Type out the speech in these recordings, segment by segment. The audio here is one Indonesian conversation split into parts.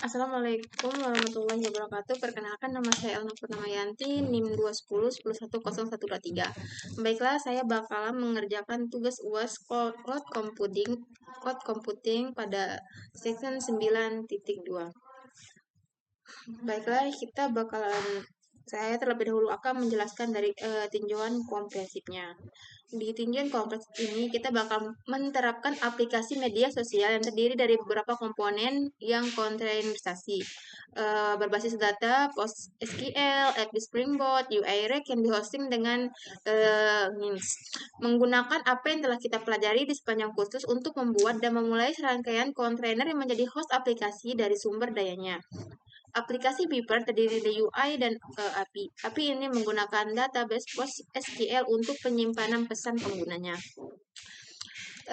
Assalamualaikum warahmatullahi wabarakatuh. Perkenalkan, nama saya Elna Purnamayanti, NIM 210 1010123. Baiklah, saya bakalan mengerjakan tugas UAS code computing pada section 9.2. Baiklah, saya terlebih dahulu akan menjelaskan dari tinjauan komprehensifnya. Di tinjauan komprehensif ini, kita bakal menerapkan aplikasi media sosial yang terdiri dari beberapa komponen yang kontainerisasi, berbasis data, PostgreSQL, API Springboard, UI Rack yang dihosting dengan NIMS. Menggunakan apa yang telah kita pelajari di sepanjang kursus untuk membuat dan memulai serangkaian kontainer yang menjadi host aplikasi dari sumber dayanya. Aplikasi Beeper terdiri dari UI dan API. API ini menggunakan database PostgreSQL untuk penyimpanan pesan penggunanya.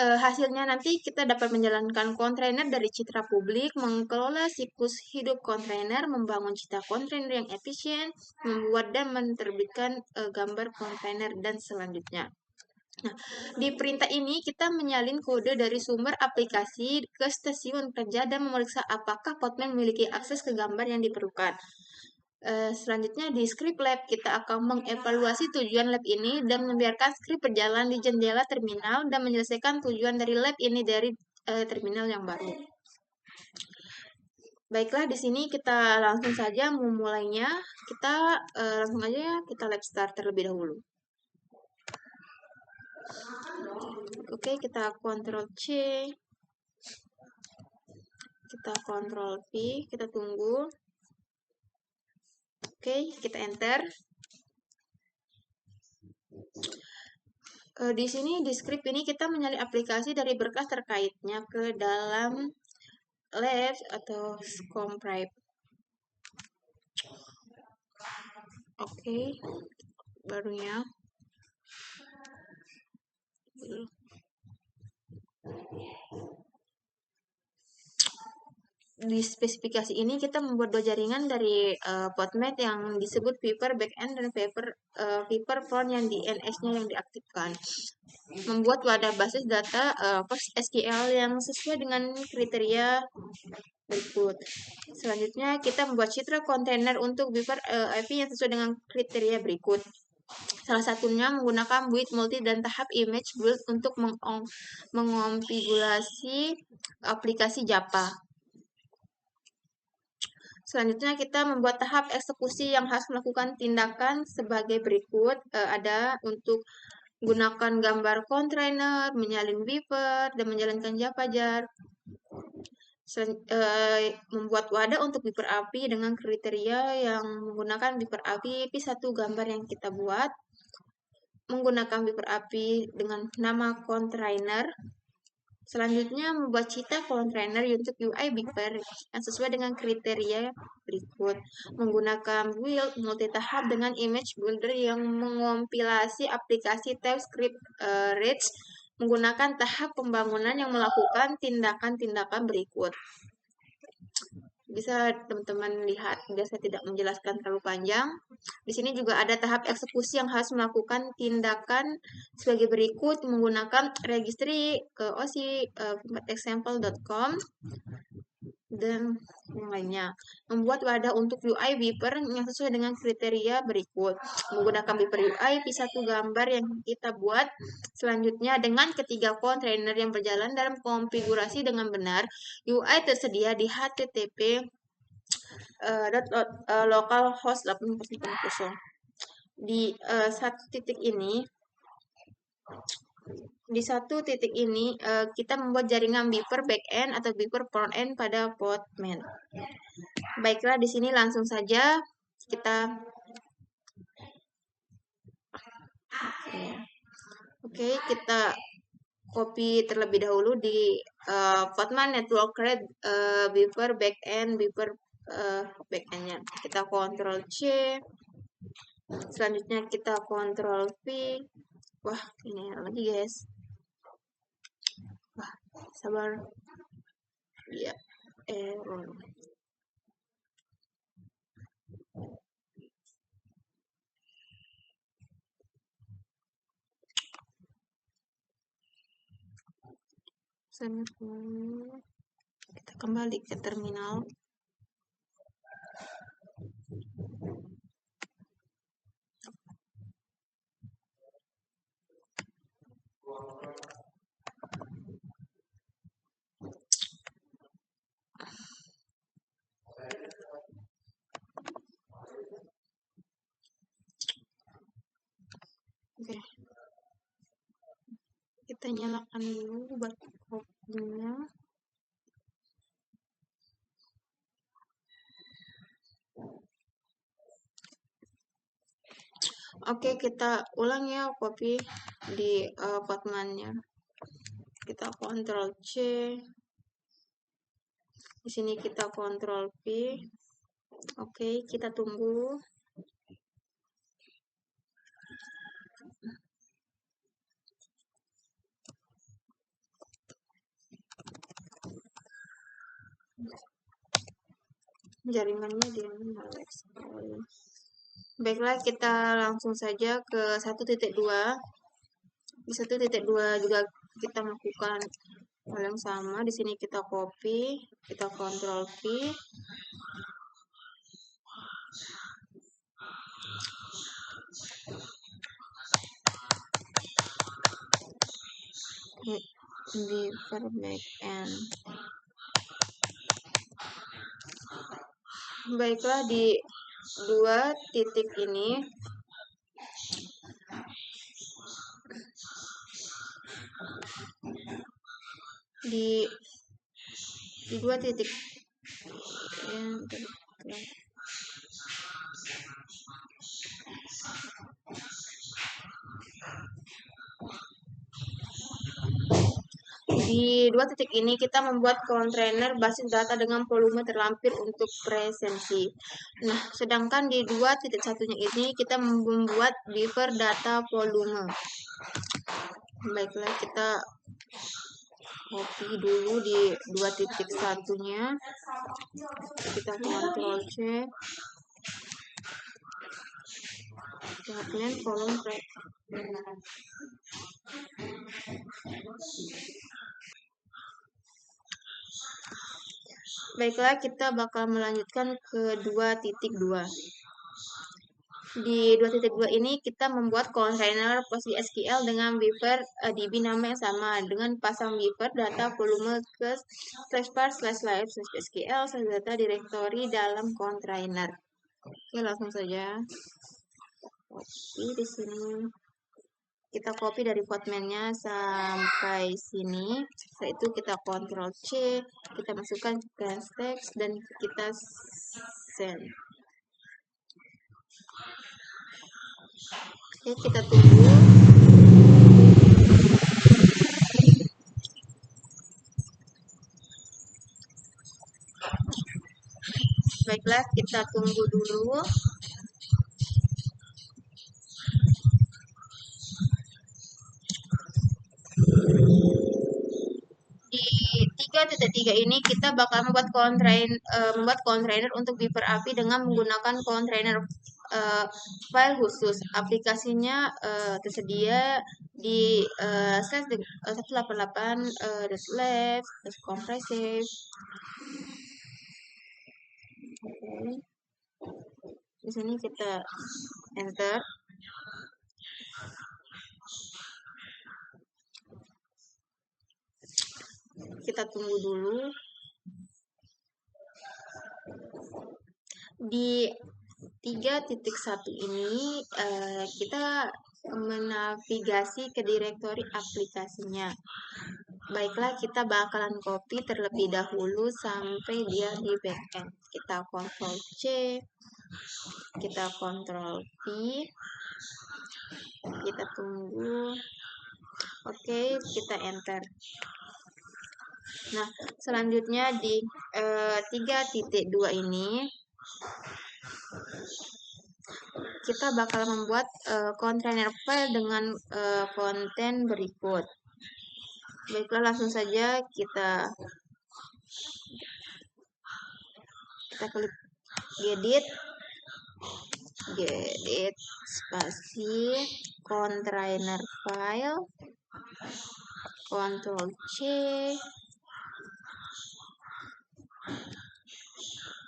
Hasilnya nanti kita dapat menjalankan kontainer dari citra publik, mengelola siklus hidup kontainer, membangun citra kontainer yang efisien, membuat dan menerbitkan gambar kontainer, dan selanjutnya. Nah, di perintah ini kita menyalin kode dari sumber aplikasi ke stasiun kerja dan memeriksa apakah Postman memiliki akses ke gambar yang diperlukan. Selanjutnya di script lab kita akan mengevaluasi tujuan lab ini dan membiarkan script berjalan di jendela terminal dan menyelesaikan tujuan dari lab ini dari terminal yang baru. Baiklah, di sini kita langsung saja memulainya. Kita langsung aja kita lab start terlebih dahulu. Oke, kita Ctrl C, kita Ctrl V, kita tunggu. Oke, kita enter. Di sini di script ini kita menyalin aplikasi dari berkas terkaitnya ke dalam lab atau Scomprive. Oke, barunya. Di spesifikasi ini kita membuat dua jaringan dari Postman yang disebut Beeper backend dan Beeper front yang DNS-nya yang diaktifkan. Membuat wadah basis data PostgreSQL yang sesuai dengan kriteria berikut. Selanjutnya kita membuat citra kontainer untuk Beeper IP yang sesuai dengan kriteria berikut. Salah satunya menggunakan build multi dan tahap image build untuk mengonfigurasi aplikasi Java. Selanjutnya kita membuat tahap eksekusi yang harus melakukan tindakan sebagai berikut. Ada untuk gunakan gambar kontainer, menyalin Beeper, dan menjalankan Java jar. Membuat wadah untuk Beeper API dengan kriteria yang menggunakan Beeper API P1 gambar yang kita buat. Menggunakan Beeper API dengan nama kontainer. Selanjutnya membuat citra kontainer untuk UI Beeper yang sesuai dengan kriteria berikut. Menggunakan build multi-tahap dengan image builder yang mengompilasi aplikasi TypeScript Rich menggunakan tahap pembangunan yang melakukan tindakan-tindakan berikut. Bisa teman-teman lihat, biar saya tidak menjelaskan terlalu panjang. Di sini juga ada tahap eksekusi yang harus melakukan tindakan sebagai berikut menggunakan registry ke osi.example.com dan yang lainnya. Membuat wadah untuk UI Beeper yang sesuai dengan kriteria berikut. Menggunakan Beeper UI P1 gambar yang kita buat. Selanjutnya dengan ketiga kontainer yang berjalan dalam konfigurasi dengan benar. UI tersedia di http localhost 8080. Di satu titik ini kita membuat jaringan Beeper backend atau Beeper frontend pada Postman. Baiklah, di sini langsung saja kita kita copy terlebih dahulu di Postman network create Beeper backend backendnya. Kita Ctrl C. Selanjutnya kita Ctrl V. Wah, ini lagi guys. Wah, sabar. Ya, error. Kita kembali ke terminal. Kita nyalakan dulu buat kopinya. Oke, kita ulang ya copy di Postman-nya. Kita Ctrl C. Di sini kita Ctrl V. Oke, kita tunggu. Jaringannya dia melek sekali. Baiklah, kita langsung saja ke 1.2. Di 1.2 juga kita melakukan hal yang sama. Di sini kita copy, kita Ctrl V. Beaver backend. Baiklah, di 2 titik ini di 2 titik di 2 titik ini kita membuat kontainer basis data dengan volume terlampir untuk presensi. Nah, sedangkan di 2.1-nya ini kita membuat beaver data volume. Baiklah, kita copy dulu di 2.1-nya. Kita Ctrl C. Document column break. Baiklah, kita bakal melanjutkan ke 2.2. Di 2.2 ini kita membuat kontainer PostgreSQL dengan Beaver DB nama yang sama dengan pasang Beaver data volume ke /var/live/sql data directory dalam kontainer. Oke, langsung saja. Copy di sini. Kita copy dari Postman-nya sampai sini. Setelah itu kita Ctrl C, kita masukkan ke text dan kita send. Oke, kita tunggu. Baiklah, kita tunggu dulu. Di 3.3 ini kita bakal membuat kontainer untuk Beaver API dengan menggunakan kontainer file khusus. Aplikasinya tersedia di /188.lab/compressive. Di sini kita enter. Kita tunggu dulu. Di 3.1 ini kita menavigasi ke direktori aplikasinya. Baiklah, kita bakalan copy terlebih dahulu sampai dia di backend. Kita Ctrl C, kita Ctrl V, kita tunggu. Oke, kita enter. Nah, selanjutnya di 3.2 ini kita bakal membuat kontainer file dengan konten berikut. Baiklah, langsung saja kita klik gedit spasi kontainer file, Ctrl C,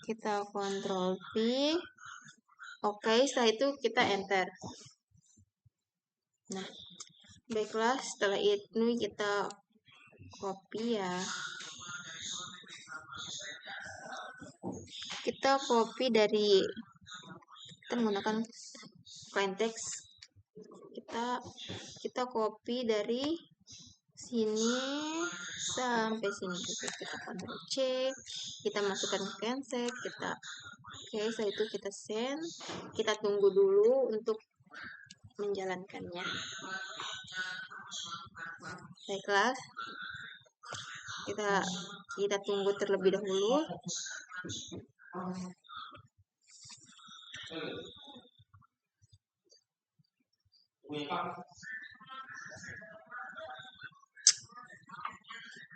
kita Ctrl V. Oke, setelah itu kita enter. Nah, baiklah, setelah itu kita copy ya. Kita copy dari, kita menggunakan plain text. Kita copy dari sini sampai sini. Oke, kita Ctrl C, kita masukkan ke cancel, kita oke, setelah itu kita send, kita tunggu dulu untuk menjalankannya. Baiklah, kita tunggu terlebih dahulu.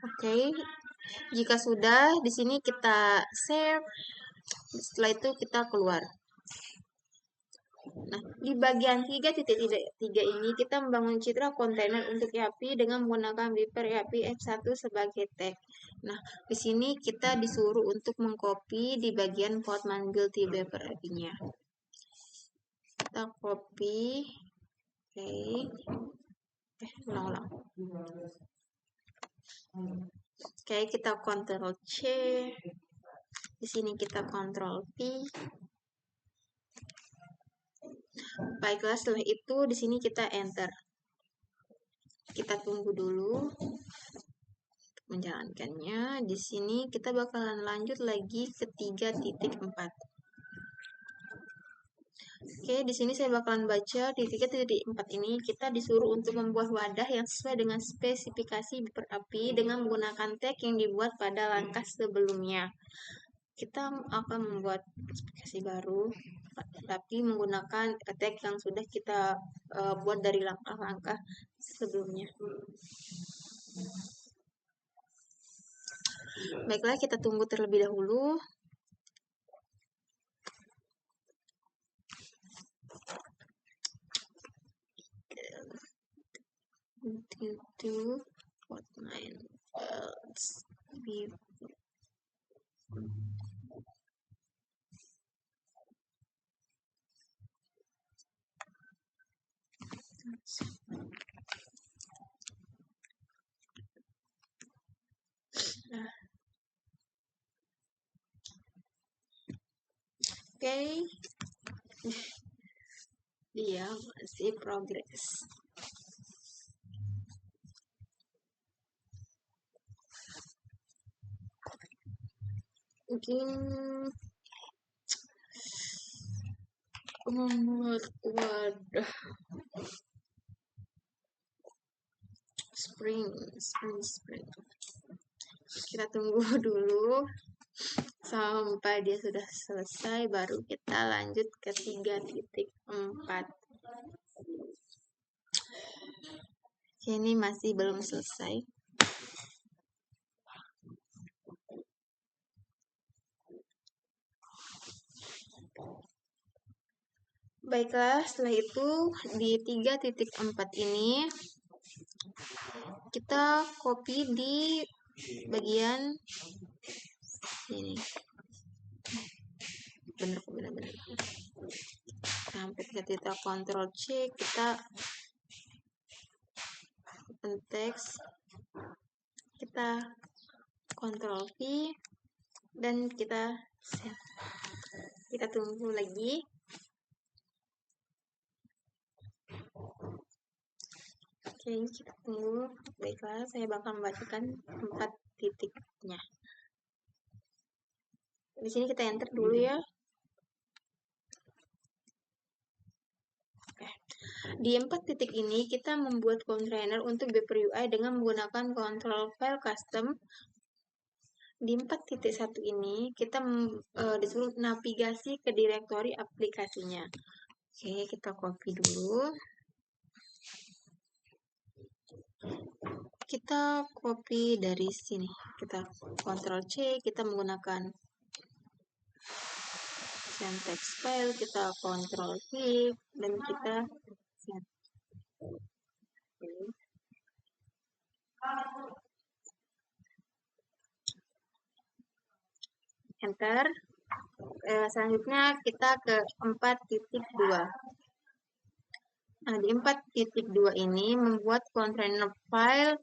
Oke, jika sudah, di sini kita save. Setelah itu kita keluar. Nah, di bagian 3.3 ini kita membangun citra kontainer untuk EAP dengan menggunakan Beaver EAP F1 sebagai tag. Nah, di sini kita disuruh untuk mengcopy di bagian Portman build di Beaver EAP-nya. Kita copy. Oke. Ulang-ulang. Oke, kita Ctrl C. Di sini kita Ctrl V. Baiklah, setelah itu di sini kita enter. Kita tunggu dulu menjalankannya. Di sini kita bakalan lanjut lagi ke 3.4. Oke, di sini saya bakalan baca di 3.4 ini kita disuruh untuk membuat wadah yang sesuai dengan spesifikasi Beaver API dengan menggunakan tag yang dibuat pada langkah sebelumnya. Kita akan membuat spesifikasi baru, tapi menggunakan tag yang sudah kita buat dari langkah-langkah sebelumnya. Baiklah, kita tunggu terlebih dahulu. To Portman build. Oke, dia masih progress. Mungkin membuat wadah spring. Kita tunggu dulu sampai dia sudah selesai, baru kita lanjut ke 3.4. Ini masih belum selesai. Baiklah, setelah itu di 3.4 ini kita copy di bagian ini. Benar. Sampai kita Ctrl C, kita open text, kita Ctrl V, dan kita save. Kita tunggu lagi. Oke, kita tunggu. Baiklah, saya bakal membacakan 4 titiknya. Di sini kita enter dulu ya. Oke. Di 4 titik ini kita membuat kontainer untuk Beaver UI dengan menggunakan control file custom. Di 4.1 ini kita disuruh navigasi ke direktori aplikasinya. Oke, kita copy dulu. Kita copy dari sini. Kita Ctrl C, kita menggunakan send text file, kita Ctrl V, dan kita send. Enter. Selanjutnya kita ke 4.2. Nah, di 4.2 ini membuat container file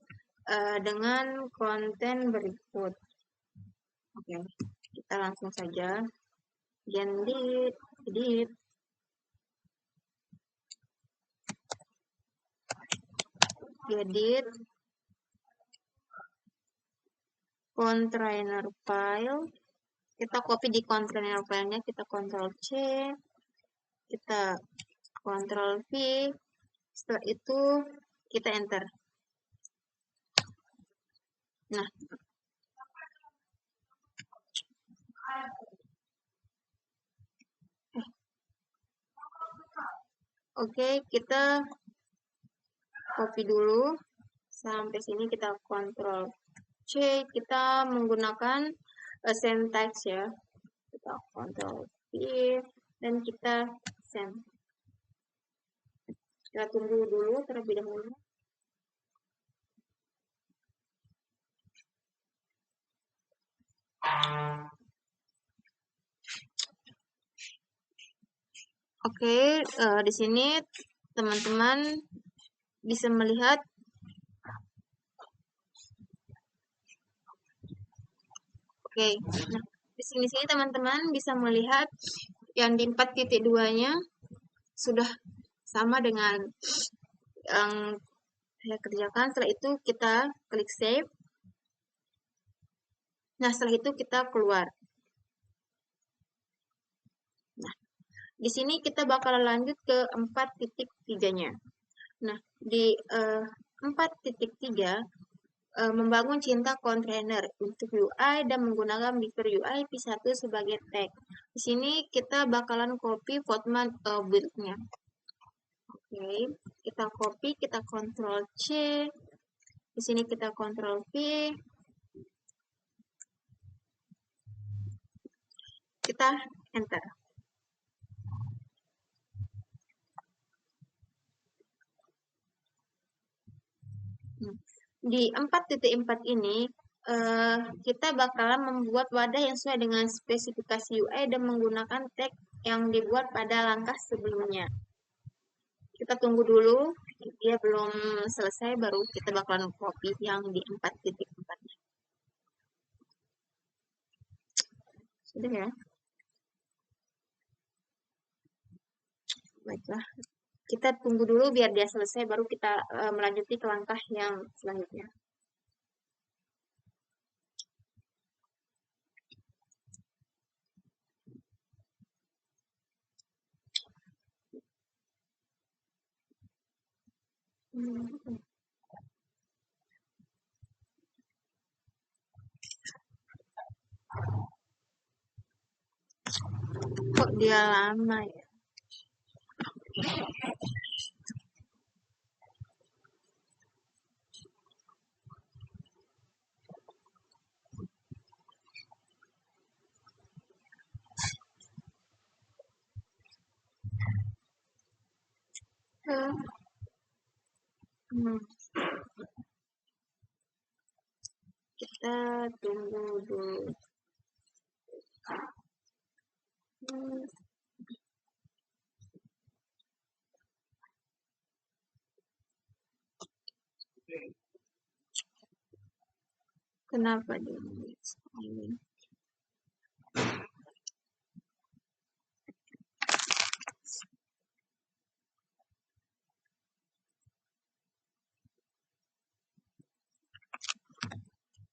dengan konten berikut. Oke, kita langsung saja edit. container file. Kita copy di container file-nya, kita Ctrl C, kita Ctrl V, setelah itu kita enter. Nah, oke, kita copy dulu sampai sini, kita Ctrl C, kita menggunakan syntax ya, kita Ctrl V dan kita send. Kita tunggu dulu terlebih dahulu. Oke, di sini teman-teman bisa melihat nah di sini teman-teman bisa melihat yang di 4.2-nya sudah sama dengan yang saya kerjakan. Setelah itu kita klik save. Nah, setelah itu kita keluar. Nah, di sini kita bakalan lanjut ke 4.3-nya. Nah, di 4.3 membangun cinta kontainer untuk UI dan menggunakan Beaver UI V1 sebagai tag. Di sini kita bakalan copy Postman build-nya. Oke, kita copy, kita Ctrl C. Di sini kita Ctrl V. Kita enter. Di 4.4 ini kita bakalan membuat wadah yang sesuai dengan spesifikasi UI dan menggunakan tag yang dibuat pada langkah sebelumnya. Kita tunggu dulu, dia belum selesai, baru kita bakalan copy yang di 4.4-nya. Sudah ya? Baiklah, kita tunggu dulu biar dia selesai, baru kita melanjuti ke langkah yang selanjutnya. Kok dia lama ya? Kita tunggu dulu. Kenapa dia ini?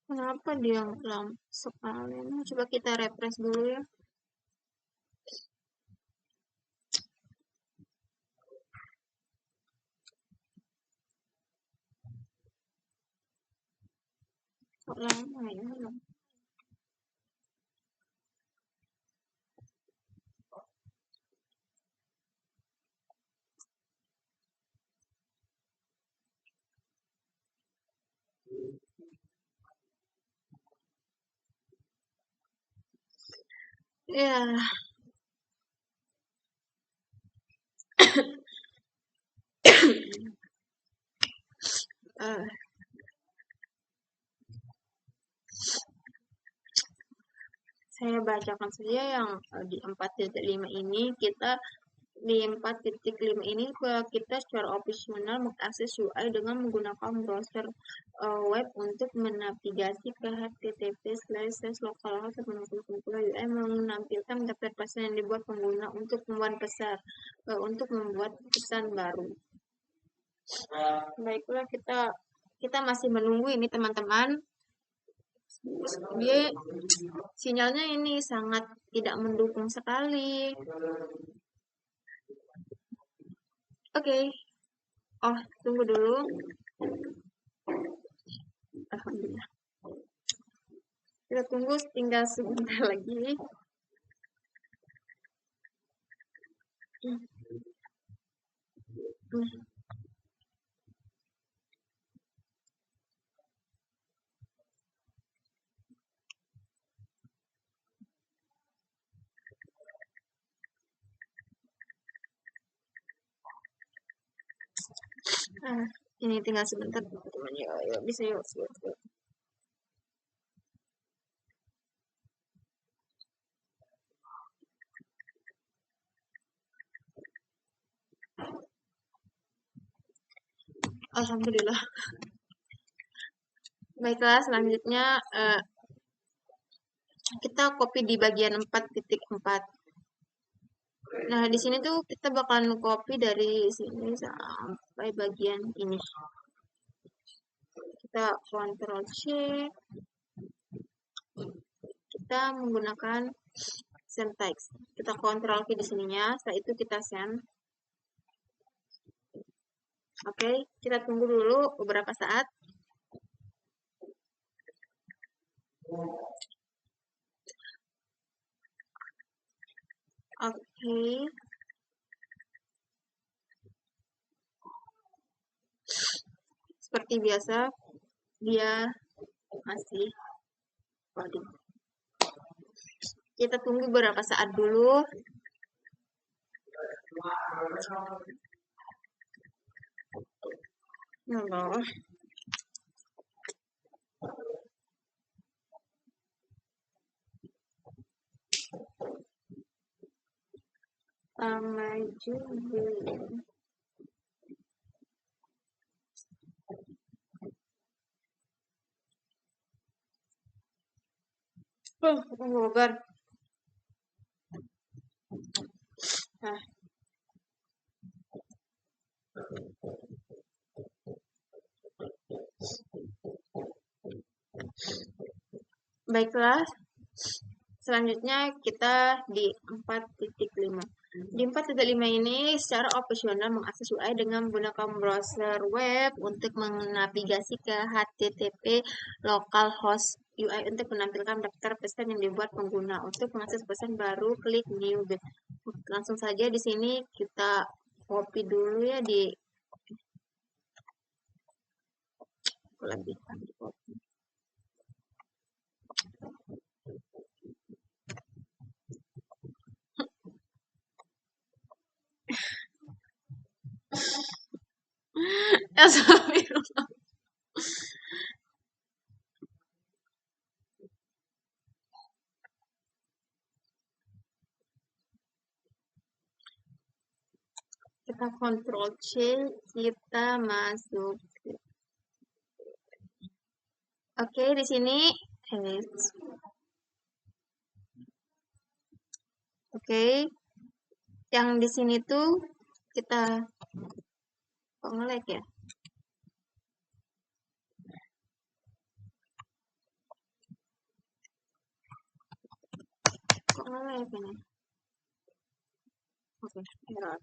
Kenapa dia lama sekali? Coba kita refresh dulu ya. Kok lama ya? Ya. Saya bacakan saja yang di 4.5 ini. Kita di 4.5 ini kita secara opsional mengakses UI dengan menggunakan browser web untuk menavigasi ke http://localhost UI menampilkan daftar pesan yang dibuat pengguna untuk membuat pesan baru. Baiklah, kita masih menunggu ini teman-teman. Terus dia sinyalnya ini sangat tidak mendukung sekali. Oke. Oh, tunggu dulu. Alhamdulillah. Kita tunggu tinggal sebentar lagi. Ini tinggal sebentar teman-teman. Yuk, bisa yuk. Alhamdulillah. Baiklah, selanjutnya kita copy di bagian 4.4. Nah, di sini tuh kita bakalan copy dari sini sampai bagian ini. Kita Ctrl C. Kita menggunakan send text. Kita Ctrl V di sininya, setelah itu kita send. Oke, kita tunggu dulu beberapa saat. Oke. Seperti biasa, dia masih loading. Kita tunggu beberapa saat dulu. Ya Allah. Lama juga. Ngobar. Nah. Baiklah. Selanjutnya kita di 4.5. Di 4.5 ini secara opsional mengakses UI dengan menggunakan browser web untuk menavigasi ke HTTP localhost UI untuk menampilkan daftar pesan yang dibuat pengguna. Untuk mengakses pesan baru, klik new bit. Langsung saja di sini kita copy dulu ya di lebih copy. Astagfirullah. Kita Ctrl C, kita masuk. Oke, di sini oke. Yang di sini tuh kita kok nge-lag ya? Kok nge-lag ini? Oke, error.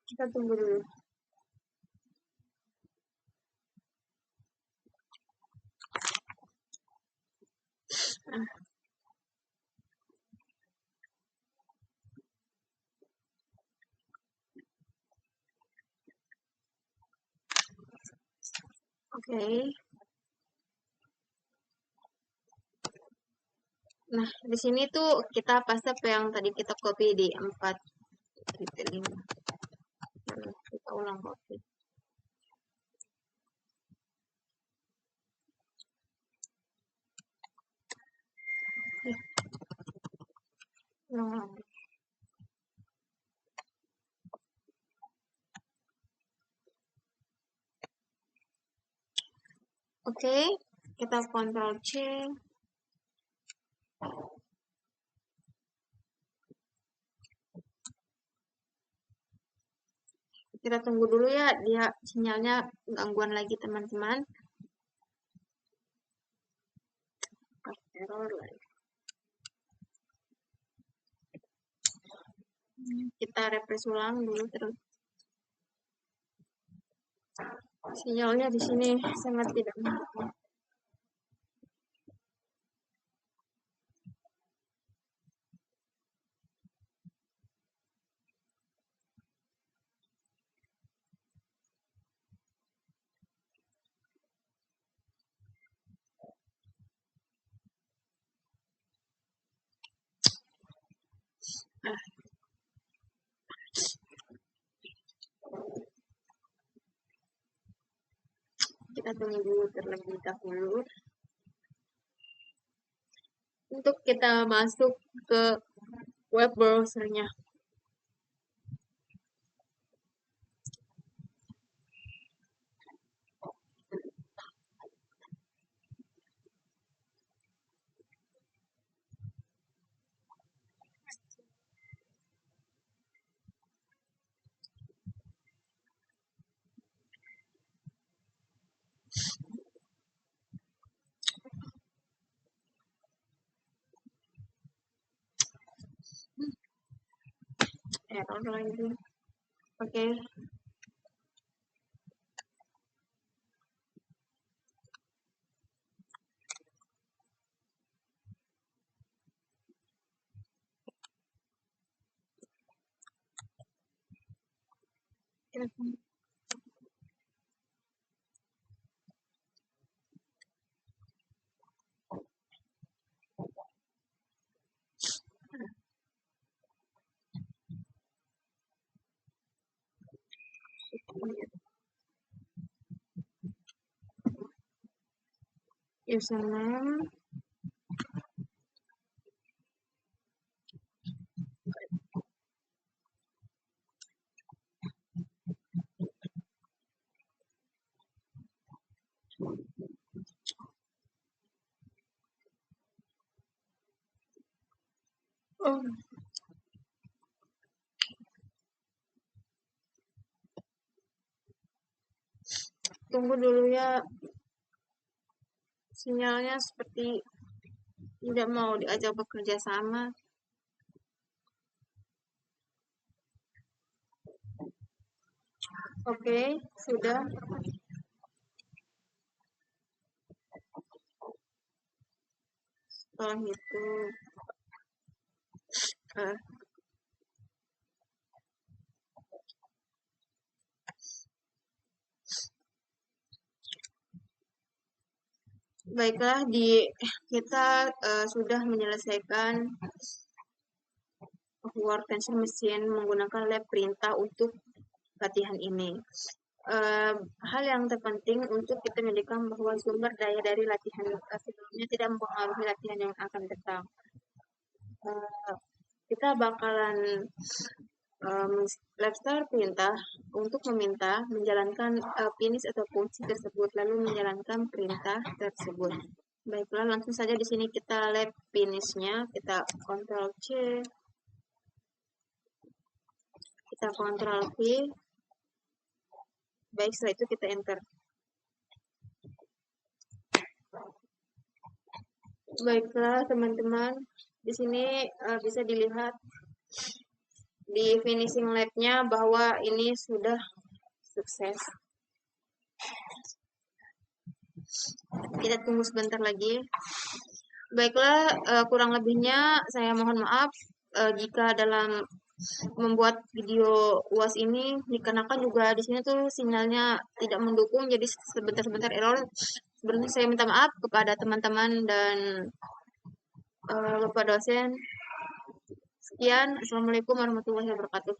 Kita tunggu dulu. Oke. Nah, di sini tuh kita paste apa yang tadi kita copy di 4.5. Kita ulang copy. Ulang lagi. Oke, kita Ctrl C. Kita tunggu dulu ya, dia sinyalnya gangguan lagi teman-teman. Error lagi. Kita refresh ulang dulu terus. Sinyalnya di sini sangat tidak mendukung. Kita tunggu terlebih dahulu untuk kita masuk ke web browsernya. Error lagi. Oke. Username. Oh. Tunggu dulu ya. Sinyalnya seperti tidak mau diajak bekerja sama. Oke, sudah. Setelah itu baiklah, kita sudah menyelesaikan Word Pencil Machine menggunakan lab perintah untuk latihan ini. Hal yang terpenting untuk kita menjadikan bahwa sumber daya dari latihan sebelumnya tidak mempengaruhi latihan yang akan datang. Kita bakalan lab start perintah untuk meminta menjalankan finish atau fungsi tersebut, lalu menjalankan perintah tersebut. Baiklah, langsung saja di sini kita lab finish-nya, kita Ctrl C, kita Ctrl V. Baik, setelah itu kita enter. Baiklah teman-teman, di sini bisa dilihat di finishing lab-nya bahwa ini sudah sukses. Kita tunggu sebentar lagi. Baiklah, kurang lebihnya saya mohon maaf jika dalam membuat video UAS ini dikarenakan juga di sini tuh sinyalnya tidak mendukung, jadi sebentar-sebentar error. Sebenarnya saya minta maaf kepada teman-teman dan Bapak dosen. Sekian, Assalamualaikum warahmatullahi wabarakatuh.